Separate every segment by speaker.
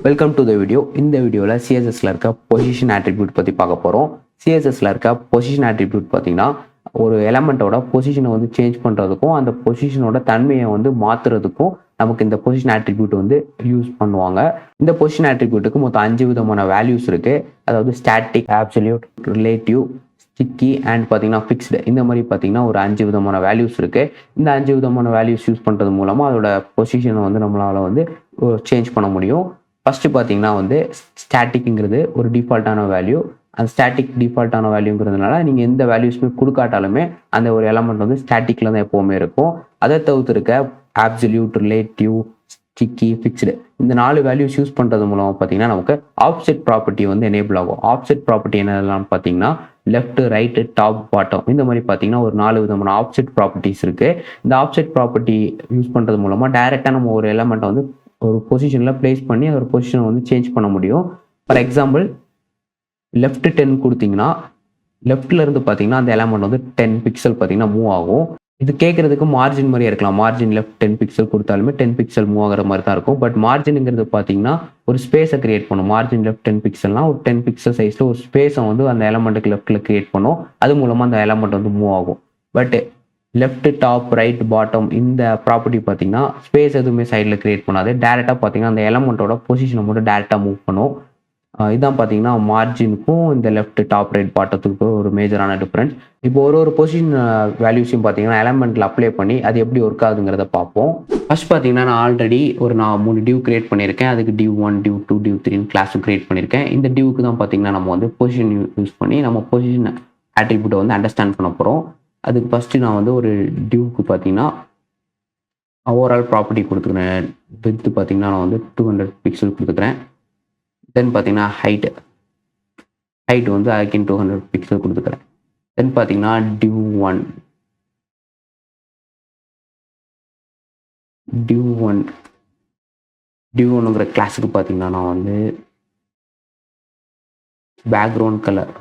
Speaker 1: Welcome to the video. இந்த வீடியோவில் சிஎஸ்எஸ்ல இருக்க பொசிஷன் ஆட்ரிபியூட் பற்றி பார்க்க போகிறோம். சிஎஸ்எஸ்ல இருக்க பொசிஷன் ஆட்ரிபியூட் பார்த்தீங்கன்னா ஒரு எலமெண்ட்டோட பொசிஷனை வந்து சேஞ்ச் பண்ணுறதுக்கும் அந்த பொசிஷனோட தன்மையை வந்து மாற்றுறதுக்கும் நமக்கு இந்த பொசிஷன் ஆட்ரிபியூட் வந்து யூஸ் பண்ணுவாங்க. இந்த பொசிஷன் ஆட்ரிபியூட்டுக்கு மொத்தம் 5 விதமான வேல்யூஸ் இருக்குது. அதாவது static, absolute, relative, sticky and பார்த்தீங்கன்னா ஃபிக்ஸ்டு. இந்த மாதிரி பார்த்தீங்கன்னா ஒரு 5 விதமான வேல்யூஸ் இருக்குது. இந்த 5 விதமான வேல்யூஸ் யூஸ் பண்ணுறது மூலமாக அதோட பொசிஷனை வந்து நம்மளால் வந்து சேஞ்ச் பண்ண முடியும். ஃபஸ்ட்டு பார்த்தீங்கன்னா வந்து ஸ்டாட்டிக்ங்கிறது ஒரு டிஃபால்ட்டான வேல்யூ. அந்த ஸ்டாட்டிக் டிஃபால்ட்டான வேல்யூங்கிறதுனால நீங்கள் எந்த வேல்யூஸுமே கொடுக்காட்டாலுமே அந்த ஒரு எலமெண்ட் வந்து ஸ்டாட்டிக்கில் தான் எப்போவுமே இருக்கும். அதை தவிர்த்திருக்க ஆப்சல்யூட், ரிலேட்டிவ், ஸ்டிக்கி, ஃபிக்ஸ்டு இந்த 4 வேல்யூஸ் யூஸ் பண்ணுறது மூலமாக பார்த்தீங்கன்னா நமக்கு ஆப்செட் ப்ராப்பர்ட்டி வந்து எனேபிள் ஆகும். ஆப்செட் ப்ராப்பர்ட்டி என்னெல்லாம் பார்த்தீங்கன்னா லெஃப்ட், ரைட்டு, டாப், பாட்டம் இந்த மாதிரி பார்த்தீங்கன்னா ஒரு 4 விதமான ஆப்செட் ப்ராப்பர்ட்டிஸ் இருக்குது. இந்த ஆப்செட் ப்ராப்பர்ட்டி யூஸ் பண்ணுறது மூலமாக டைரெக்டாக நம்ம ஒரு எலமெண்ட்டை வந்து ஒரு பொசிஷனில் பிளேஸ் பண்ணி அதோட பொசிஷனை வந்து சேஞ்ச் பண்ண முடியும். ஃபார் எக்ஸாம்பிள் லெஃப்ட் 10 கொடுத்தீங்கன்னா லெஃப்ட்ல இருந்து பார்த்தீங்கன்னா அந்த எலமெண்ட் வந்து 10 பிக்சல் பார்த்தீங்கன்னா மூவ் ஆகும். இது கேட்கறதுக்கு மார்ஜின் மாதிரியே இருக்கலாம். மார்ஜின் லெஃப்ட் 10 பிக்சல் கொடுத்தாலுமே 10 பிக்சல் மூவ் ஆகிற மாதிரி தான் இருக்கும். பட் மார்ஜினுங்கிறது பார்த்தீங்கன்னா ஒரு ஸ்பேஸை கிரியேட் பண்ணும். மார்ஜின் லெஃப்ட் 10 பிக்சல்னா ஒரு 10 பிக்சல் சைஸில் ஒரு ஸ்பேஸை வந்து அந்த எலமெண்ட்டுக்கு லெஃப்ட்டில் கிரியேட் பண்ணும். அது மூலமாக அந்த எலமெண்ட் வந்து மூவ் ஆகும். But left, top, right, bottom இந்த ப்ராப்பர்ட்டி பார்த்தீங்கன்னா ஸ்பேஸ் எதுவுமே சைடில் கிரியேட் பண்ணாது. டேரெக்டாக பார்த்தீங்கன்னா அந்த எலமெண்ட்டோட பொசிஷனை மட்டும் டேரெக்டாக மூவ் பண்ணும். இதான் பார்த்தீங்கன்னா மார்ஜினுக்கும் இந்த லெஃப்ட், டாப், ரைட், பாட்டத்துக்கும் ஒரு மேஜரான டிஃப்ரென்ஸ். இப்போ ஒரு பொசிஷன் வேல்யூஸையும் பார்த்தீங்கன்னா எலமெண்ட்டில் அப்ளை பண்ணி அது எப்படி ஒர்க் ஆகுதுங்கிறத பார்ப்போம். ஃபர்ஸ்ட் பார்த்தீங்கன்னா நான் ஆல்ரெடி நான் 3 டிவ் கிரியேட் பண்ணியிருக்கேன். அதுக்கு டிவ் 1, டிவ் 2, டிவ் 3 கிளாஸும் கிரியேட் பண்ணியிருக்கேன். இந்த டிவ்க்கு தான் பார்த்தீங்கன்னா நம்ம வந்து பொசிஷன் யூஸ் பண்ணி நம்ம பொசிஷன் ஆட்ரிபியூட்டை வந்து அண்டர்ஸ்டாண்ட் பண்ண போகிறோம். அதுக்கு ஃபஸ்ட்டு நான் வந்து ஒரு டிவ்க்கு பார்த்தீங்கன்னா ஓவரால் ப்ராப்பர்ட்டி கொடுத்துக்கிறேன். வித்து பார்த்தீங்கன்னா நான் வந்து 200 பிக்சல் கொடுத்துக்கிறேன். தென் பார்த்தீங்கன்னா ஹைட் வந்து அகைன் 200 பிக்சல் கொடுத்துக்கிறேன். தென் பார்த்தீங்கன்னா டிவ் 1ங்கிற கிளாஸுக்கு பார்த்தீங்கன்னா நான் வந்து பேக்ரவுண்ட் கலர்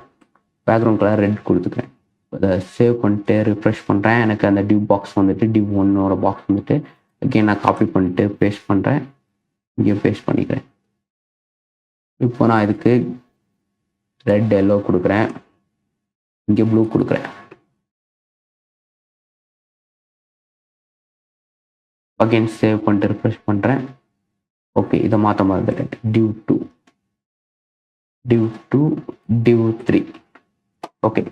Speaker 1: ரெட் கொடுத்துக்கிறேன். அதை சேவ் பண்ணிட்டு ரிஃப்ரெஷ் பண்ணுறேன். எனக்கு அந்த டிவ் பாக்ஸ் வந்துட்டு டிவ் 1ஓட பாக்ஸ் வந்துட்டு அகைன் நான் காப்பி பண்ணிட்டு பேஸ்ட் பண்ணுறேன். இங்கே பேஸ்ட் பண்ணிக்கிறேன். இப்போ நான் இதுக்கு ரெட், எல்லோ கொடுக்குறேன். இங்கே ப்ளூ கொடுக்குறேன். அகைன் சேவ் பண்ணிட்டு ரிஃப்ரெஷ் பண்ணுறேன். ஓகே, இதை மாற்ற மறந்துட்டேன். Div 2, div 3. ஓகே,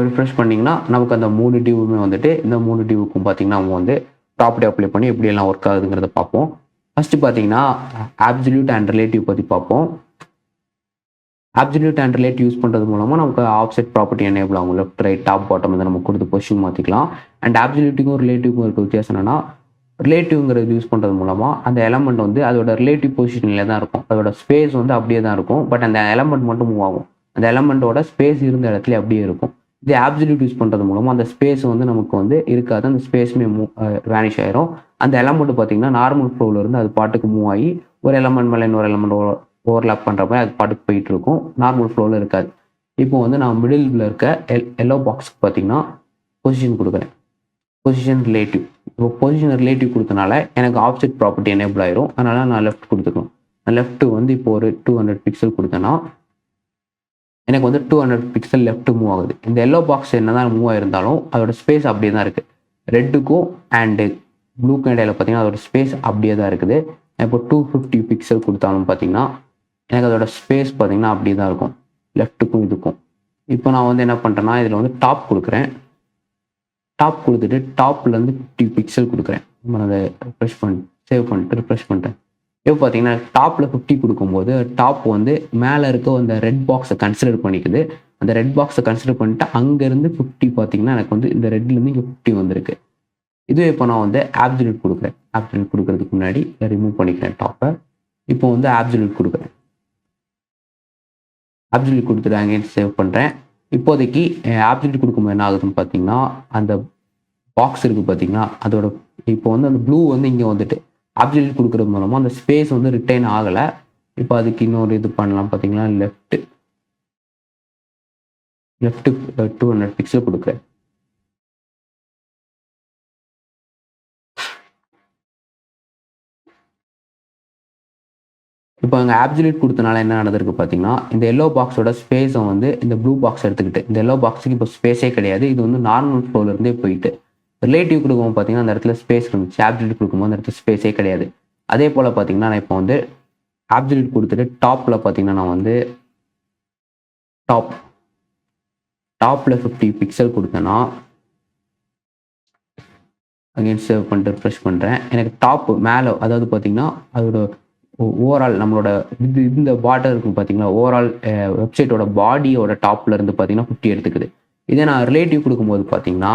Speaker 1: ரிஃப்ரெஷ் பண்ணிங்கன்னா நமக்கு அந்த 3 டிவ்வுமே வந்துட்டு இந்த 3 டிவ்வுக்கும் பார்த்தீங்கன்னா நம்ம வந்து ப்ராப்பர்ட்டி அப்ளை பண்ணி எப்படியெல்லாம் ஒர்க் ஆகுதுங்கிறத பார்ப்போம். ஃபர்ஸ்ட் பார்த்தீங்கன்னா ஆப்சல்யூட் அண்ட் ரிலேட்டிவ் பற்றி பார்ப்போம். ஆப்சல்யூட் அண்ட் ரிலேட்டிவ் யூஸ் பண்ணுறது மூலமாக நமக்கு ஆப்செட் ப்ராப்பர்ட்டி எனேபிள் ஆகும். லெஃப்ட், ரைட், டாப், பாட்டம் இதை நம்ம கொடுத்து பொசிஷன் மாற்றிக்கலாம். அண்ட் ஆப்சல்யூட்டுக்கும் ரிலேட்டிவ்க்கும் இருக்க வித்தியாசம் என்னன்னா ரிலேட்டிவ்ங்கிறது யூஸ் பண்ணுறது மூலமாக அந்த எலமெண்ட் வந்து அதோட ரிலேட்டிவ் பொசிஷனில் தான் இருக்கும். அதோட ஸ்பேஸ் வந்து அப்படியே தான் இருக்கும். பட் அந்த எலமெண்ட் மட்டும் மூவ் ஆகும். அந்த எலமெண்ட்டோட ஸ்பேஸ் இருந்த இடத்துல அப்படியே இருக்கும். இது ஆப்சல்யூட் யூஸ் பண்ணுறது மூலமாக அந்த ஸ்பேஸ் வந்து நமக்கு வந்து இருக்காது. அந்த ஸ்பேஸுமே வேனிஷ் ஆயிரும். அந்த எலமெண்ட் பார்த்தீங்கன்னா நார்மல் ஃப்ளோவில் இருந்து அது பாட்டுக்கு மூவ் ஆகி ஒரு எலமெண்ட் மேலே இன்னொரு எலமெண்ட் ஓவர்லாப் பண்ணுற மாதிரி அது பாட்டுக்கு போயிட்டு இருக்கும். நார்மல் ஃப்ளோவில் இருக்காது. இப்போ வந்து நான் மிடில் இருக்க எல்லோ பாக்ஸுக்கு பார்த்தீங்கன்னா பொசிஷன் கொடுக்குறேன். Position relative. இப்போ பொசிஷன் ரிலேட்டிவ் கொடுத்தனால எனக்கு ஆப்செட் ப்ராப்பர்ட்டி எனேபிள் ஆயிரும். அதனால நான் லெஃப்ட் கொடுத்துக்கணும். நான் லெஃப்ட் வந்து இப்போ ஒரு 200 பிக்சல் கொடுத்தேன்னா எனக்கு வந்து 200 பிக்சல் லெஃப்ட் மூவ் ஆகுது. இந்த எல்லோ பாக்ஸ் என்னதான் மூவ் ஆயிருந்தாலும் அதோட ஸ்பேஸ் அப்படியே தான் இருக்குது. ரெட்டுக்கும் அண்டு ப்ளூக்கும் இடையில பார்த்தீங்கன்னா அதோட ஸ்பேஸ் அப்படியே தான் இருக்குது. இப்போ 250 பிக்சல் கொடுத்தாலும் பார்த்தீங்கன்னா எனக்கு அதோட ஸ்பேஸ் பார்த்தீங்கன்னா அப்படியே தான் இருக்கும் லெஃப்ட்டுக்கும் இதுக்கும். இப்போ நான் வந்து என்ன பண்ணுறேன்னா இதில் வந்து டாப் கொடுக்குறேன். டாப் கொடுத்துட்டு டாப்லேருந்து 50 பிக்சல் கொடுக்குறேன். நான் அதை ரிஃப்ரெஷ் சேவ் பண்ணிட்டு ரிஃப்ரெஷ் பண்ணிட்டேன். இப்போ பார்த்தீங்கன்னா டாப்பில் 50 கொடுக்கும்போது டாப் வந்து மேலே இருக்க அந்த ரெட் பாக்ஸை கன்சிடர் பண்ணிக்குது. அந்த ரெட் பாக்ஸை கன்சிடர் பண்ணிட்டு அங்கேருந்து 50 பார்த்தீங்கன்னா எனக்கு வந்து இந்த ரெட்லேருந்து இங்கே 50 வந்திருக்கு. இதுவே இப்போ நான் வந்து ஆப்சல்யூட் கொடுக்குறேன். ஆப்சல்யூட் கொடுக்கறதுக்கு முன்னாடி ரிமூவ் பண்ணிக்கிறேன் டாப்பை. இப்போ வந்து ஆப்சல்யூட் கொடுக்குறேன். ஆப்சல்யூட் கொடுத்துட்டு அங்கேயும் சேவ் பண்ணுறேன். இப்போதைக்கு ஆப்சல்யூட் கொடுக்கும்போது என்ன ஆகுதுன்னு பார்த்தீங்கன்னா அந்த பாக்ஸ் இருக்குது பார்த்தீங்கன்னா அதோட இப்போ வந்து அந்த ப்ளூ வந்து இங்கே வந்துட்டு ஆப்சல்யூட் கொடுக்குறது மூலமாக அந்த ஸ்பேஸ் வந்து ரிட்டைன் ஆகலை. இப்போ அதுக்கு இன்னொரு இது பண்ணலாம் பார்த்தீங்கன்னா லெஃப்ட் 200 பிக்சல் கொடுக்குறேன். இப்போ அங்கே ஆப்சல்யூட் கொடுத்தனால என்ன நடந்திருக்கு பார்த்தீங்கன்னா, இந்த எல்லோ பாக்ஸோட ஸ்பேஸை வந்து இந்த ப்ளூ பாக்ஸ் எடுத்துக்கிட்டு, இந்த எல்லோ பாக்ஸுக்கு இப்போ ஸ்பேஸே கிடையாது. இது வந்து நார்மல் ஃப்ளோலேருந்தே போயிட்டு ரிலேட்டிவ் கொடுக்கும்போது பார்த்தீங்கன்னா, அந்த இடத்துல ஸ்பேஸ் இருந்துச்சு. ஆப்சல்யூட் கொடுக்கும்போது அந்த இடத்துல ஸ்பேஸே கிடையாது. அதே போல் பார்த்தீங்கன்னா, நான் இப்போ வந்து ஆப்சல்யூட் கொடுத்துட்டு டாப்பில் பார்த்தீங்கன்னா, நான் வந்து டாப்பில் 50 பிக்சல் கொடுத்தேன்னா, அகைன் சேவ் பண்ணிட்டு ரிஃப்ரெஷ் பண்ணுறேன். எனக்கு டாப் மேலே அதாவது பார்த்தீங்கன்னா, அதோட ஓவரால் நம்மளோட இந்த பார்டர் இருக்கும் பார்த்தீங்களா, ஓவரால் வெப்சைட்டோட பாடியோட டாப்ல இருந்து பார்த்தீங்கன்னா 50 எடுத்துக்குது. இதே நான் ரிலேட்டிவ் கொடுக்கும்போது பார்த்தீங்கன்னா,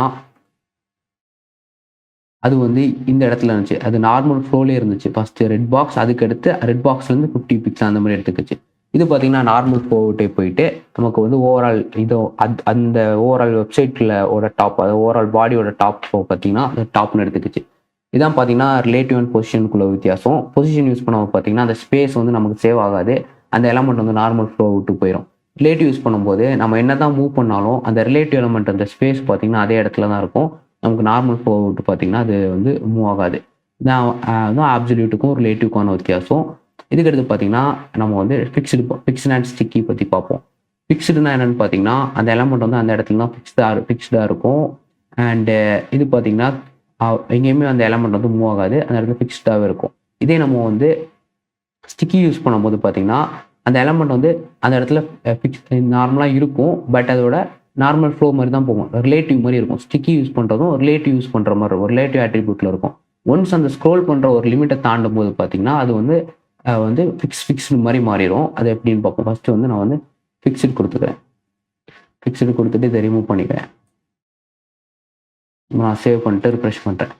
Speaker 1: அது வந்து இந்த இடத்துல இருந்துச்சு. அது நார்மல் ஃப்ளோலே இருந்துச்சு. ஃபர்ஸ்ட் ரெட் பாக்ஸ், அதுக்கு அடுத்து ரெட் பாக்ஸ்லேருந்து 50 பிக்ஸ் அந்த மாதிரி எடுத்துக்கிச்சு. இது பார்த்தீங்கன்னா நார்மல் ஃப்ளோவிட்டே போயிட்டு நமக்கு வந்து ஓவரால் இதோ அந்த ஓவரால் வெப்சைட்டில் டாப், அது ஓவரால் பாடியோட டாப் பார்த்தீங்கன்னா அந்த டாப்னு எடுத்துக்கிச்சு. இதான் பார்த்தீங்கன்னா ரிலேட்டிவ் அண்ட் பொசிஷனுக்குள்ள வித்தியாசம். பொசிஷன் யூஸ் பண்ணும்போது பார்த்தீங்கன்னா அந்த ஸ்பேஸ் வந்து நமக்கு சேவ் ஆகாது. அந்த எலமெண்ட் வந்து நார்மல் ஃப்ளோ விட்டு போயிடும். ரிலேட்டிவ் யூஸ் பண்ணும்போது நம்ம என்ன தான் மூவ் பண்ணாலும் அந்த ரிலேட்டிவ் எலமெண்ட் அந்த ஸ்பேஸ் பார்த்தீங்கன்னா அதே இடத்துல தான் இருக்கும். நமக்கு நார்மல் ஃப்ளோ விட்டு பார்த்தீங்கன்னா அது வந்து மூவ் ஆகாது. இதான் ஆப்சல்யூட்டுக்கும் ரிலேட்டிவ்க்கான வித்தியாசம். இதுக்கடுத்து பார்த்தீங்கன்னா நம்ம வந்து ஃபிக்ஸ்டு அண்ட் ஸ்டிக்கி பற்றி பார்ப்போம். ஃபிக்ஸ்டுனா என்னென்னு பார்த்தீங்கன்னா அந்த எலமெண்ட் வந்து அந்த இடத்துல தான் ஃபிக்ஸ்டாக இருக்கும். அண்டு இது பார்த்தீங்கன்னா எங்கேயுமே அந்த எலமெண்ட் வந்து மூவ் ஆகாது. அந்த இடத்துல ஃபிக்ஸ்டாகவே இருக்கும். இதே நம்ம வந்து ஸ்டிக்கி யூஸ் பண்ணும்போது பார்த்தீங்கன்னா அந்த எலமெண்ட் வந்து அந்த இடத்துல நார்மலாக இருக்கும். பட் அதோட நார்மல் ஃப்ளோ மாதிரி தான் போகும். ரிலேட்டிவ் மாதிரி இருக்கும். ஸ்டிக்கி யூஸ் பண்ணுறதும் ரிலேட்டிவ் யூஸ் பண்ணுற மாதிரி இருக்கும். ரிலேட்டிவ் ஆட்ரிபியூட்டில் இருக்கும். ஒன்ஸ் அந்த ஸ்க்ரோல் பண்ணுற ஒரு லிமிட்டை தாண்டும் போது பார்த்தீங்கன்னா அது வந்து ஃபிக்ஸ்டு மாதிரி மாறிடும். அது எப்படின்னு பார்ப்போம். ஃபர்ஸ்ட் வந்து நான் வந்து ஃபிக்ஸ்டு கொடுத்துக்கிறேன். ஃபிக்ஸ்டு கொடுத்துட்டு இதை ரிமூவ் பண்ணிக்கிறேன். நான் சேவ் பண்ணிட்டு ரிஃப்ரெஷ் பண்ணுறேன்.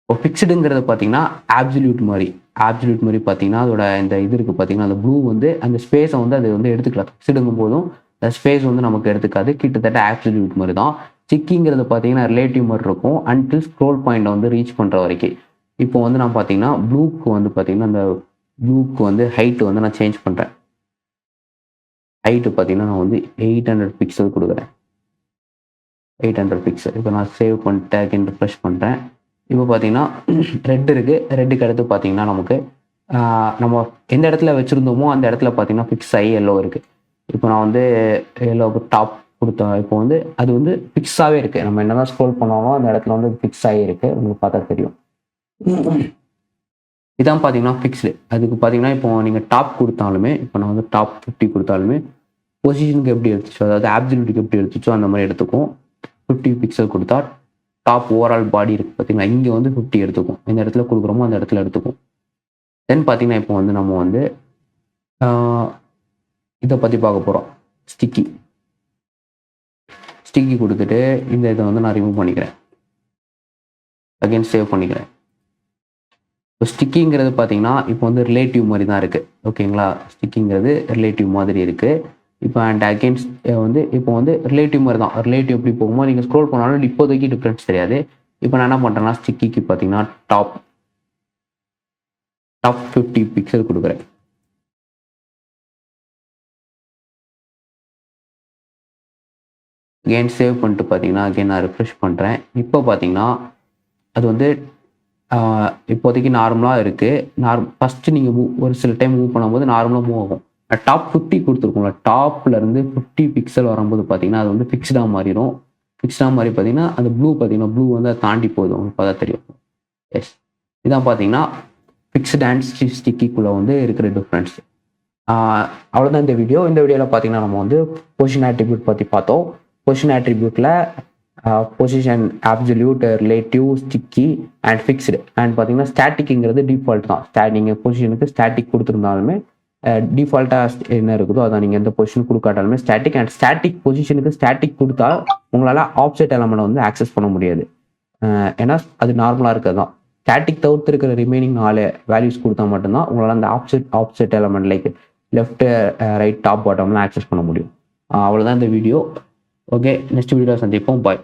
Speaker 1: இப்போ ஃபிக்ஸ்டுங்கிறது பார்த்தீங்கன்னா ஆப்சல்யூட் மாதிரி பார்த்தீங்கன்னா அதோட இந்த இது இருக்குது பார்த்தீங்கன்னா அந்த ப்ளூ வந்து அந்த ஸ்பேஸை வந்து அது வந்து எடுத்துக்கலாம். ஃபிக்ஸ்டுங்கும் போதும் அந்த ஸ்பேஸ் வந்து நமக்கு எடுத்துக்காது. கிட்டத்தட்ட ஆப்சல்யூட் மாதிரி தான். ஸ்டிக்கிங்கிறது பார்த்தீங்கன்னா ரிலேட்டிவ் மாதிரி இருக்கும் அன்டில் ஸ்க்ரோல் பாயிண்டை வந்து ரீச் பண்ணுற வரைக்கும். இப்போ வந்து நான் பார்த்தீங்கன்னா ப்ளூக்கு வந்து பார்த்தீங்கன்னா அந்த ப்ளூக்கு வந்து ஹைட்டு வந்து நான் சேஞ்ச் பண்ணுறேன். ஹைட்டு பார்த்தீங்கன்னா நான் வந்து 800 பிக்சல் கொடுக்குறேன். 800 பிக்சல். இப்போ நான் சேவ் பண்ணிட்டு அகைன் ரிஃப்ரெஷ் பண்ணுறேன். இப்போ பார்த்தீங்கன்னா ரெட் இருக்குது. ரெட்டுக்கு அடுத்து பார்த்தீங்கன்னா நமக்கு நம்ம எந்த இடத்துல வச்சுருந்தோமோ அந்த இடத்துல பார்த்தீங்கன்னா ஃபிக்ஸ் ஆகி எல்லோ இருக்குது. இப்போ நான் வந்து எல்லோவுக்கு டாப் கொடுத்தேன். இப்போ வந்து அது வந்து ஃபிக்ஸாகவே இருக்குது. நம்ம என்ன தான் ஸ்க்ரோல் பண்ணாலும் அந்த இடத்துல வந்து ஃபிக்ஸ் ஆகி இருக்குது. உங்களுக்கு பார்த்தா தெரியும். இதான் பார்த்தீங்கன்னா ஃபிக்ஸ்டு. அதுக்கு பார்த்தீங்கன்னா இப்போ நீங்கள் டாப் கொடுத்தாலுமே, இப்போ நான் வந்து டாப் 50 கொடுத்தாலுமே பொசிஷனுக்கு எப்படி எடுத்துச்சோ, அதாவது ஆப்சல்யூட்டுக்கு எப்படி எடுத்துச்சோ அந்த மாதிரி எடுத்துக்கும். 50 பிக்சல் கொடுத்தா டாப் ஓவரால் பாடி இருக்குது பார்த்தீங்கன்னா, இங்கே வந்து 50 எடுத்துக்கும். எந்த இடத்துல கொடுக்குறோமோ அந்த இடத்துல எடுத்துக்கும். தென் பார்த்தீங்கன்னா இப்போ வந்து நம்ம வந்து இதை பற்றி பார்க்க போகிறோம். ஸ்டிக்கி கொடுத்துட்டு இந்த இதை வந்து நான் ரிமூவ் பண்ணிக்கிறேன். அகைன் சேவ் பண்ணிக்கிறேன். இப்போ ஸ்டிக்கிங்கிறது பார்த்தீங்கன்னா இப்போ வந்து ரிலேட்டிவ் மாதிரி தான் இருக்குது. ஓகேங்களா, ஸ்டிக்கிங்கிறது ரிலேட்டிவ் மாதிரி இருக்குது. இப்போ அண்ட் அகெயின்ஸ்ட் வந்து இப்போ வந்து ரிலேட்டிவ் மாதிரி தான். ரிலேட்டிவ் எப்படி போகும்போது நீங்கள் ஸ்க்ரோல் பண்ணாலும் இப்போதைக்கு டிஃப்ரென்ஸ் தெரியாது. இப்போ நான் என்ன பண்ணுறேன்னா ஸ்டிக்கிக்கு பார்த்தீங்கன்னா டாப் 50 பிக்சல் கொடுக்குறேன். அகெயின் சேவ் பண்ணிட்டு பார்த்தீங்கன்னா அகெயின் நான் ரிஃப்ரெஷ் பண்ணுறேன். இப்போ பார்த்தீங்கன்னா அது வந்து இப்போதைக்கு நார்மலாக இருக்குது. ஃபஸ்ட்டு நீங்கள் ஒரு சில டைம் மூவ் பண்ணும்போது நார்மலாக மூவ் ஆகும். டாப் 50 கொடுத்துருக்கோம்ல, டாப்லேருந்து 50 பிக்சல் வரும்போது பார்த்தீங்கன்னா அது வந்து ஃபிக்ஸ்டாக மாறிடும். ஃபிக்ஸ்டாக மாறி பார்த்தீங்கன்னா அந்த ப்ளூ வந்து அதை தாண்டி போகுது. உங்களுக்கு பார்த்தா தெரியும். எஸ், இதான் பார்த்தீங்கன்னா ஃபிக்ஸ்டு அண்ட் ஸ்டிக்கிக்குள்ளே வந்து இருக்கிற டிஃப்ரென்ஸ். அவ்வளோதான் இந்த வீடியோவில் பார்த்தீங்கன்னா நம்ம வந்து பொசிஷன் ஆட்ரிபியூட் பற்றி பார்த்தோம். பொசிஷன் ஆட்ரிபியூட்டில் position, absolute, relative, sticky and fixed. And பார்த்தீங்கன்னா ஸ்டாட்டிக்ங்கிறது டிஃபால்ட் தான். நீங்கள் பொசிஷனுக்கு ஸ்டாட்டிக் கொடுத்துருந்தாலுமே டிஃபால்ட்டாக என்ன இருக்குதோ அதான் நீங்கள் எந்த பொசிஷன் கொடுக்காட்டாலுமே ஸ்டாட்டிக். அண்ட் ஸ்டாட்டிக் பொசிஷனுக்கு ஸ்டாட்டிக் கொடுத்தா உங்களால் ஆப்செட் எலமெண்ட் வந்து ஆக்சஸ் பண்ண முடியாது. ஏன்னா அது நார்மலாக இருக்கிறது தான். ஸ்டாட்டிக் தவிர்த்து இருக்கிற ரிமைனிங் 4 வேல்யூஸ் கொடுத்தா மட்டும்தான் உங்களால் அந்த offset element like left, right, top, பாட்டம்லாம் ஆக்சஸ் பண்ண முடியும். அவ்வளோதான் இந்த வீடியோ. ஓகே, நெக்ஸ்ட் வீடியோ சந்திப்போம். பாய்.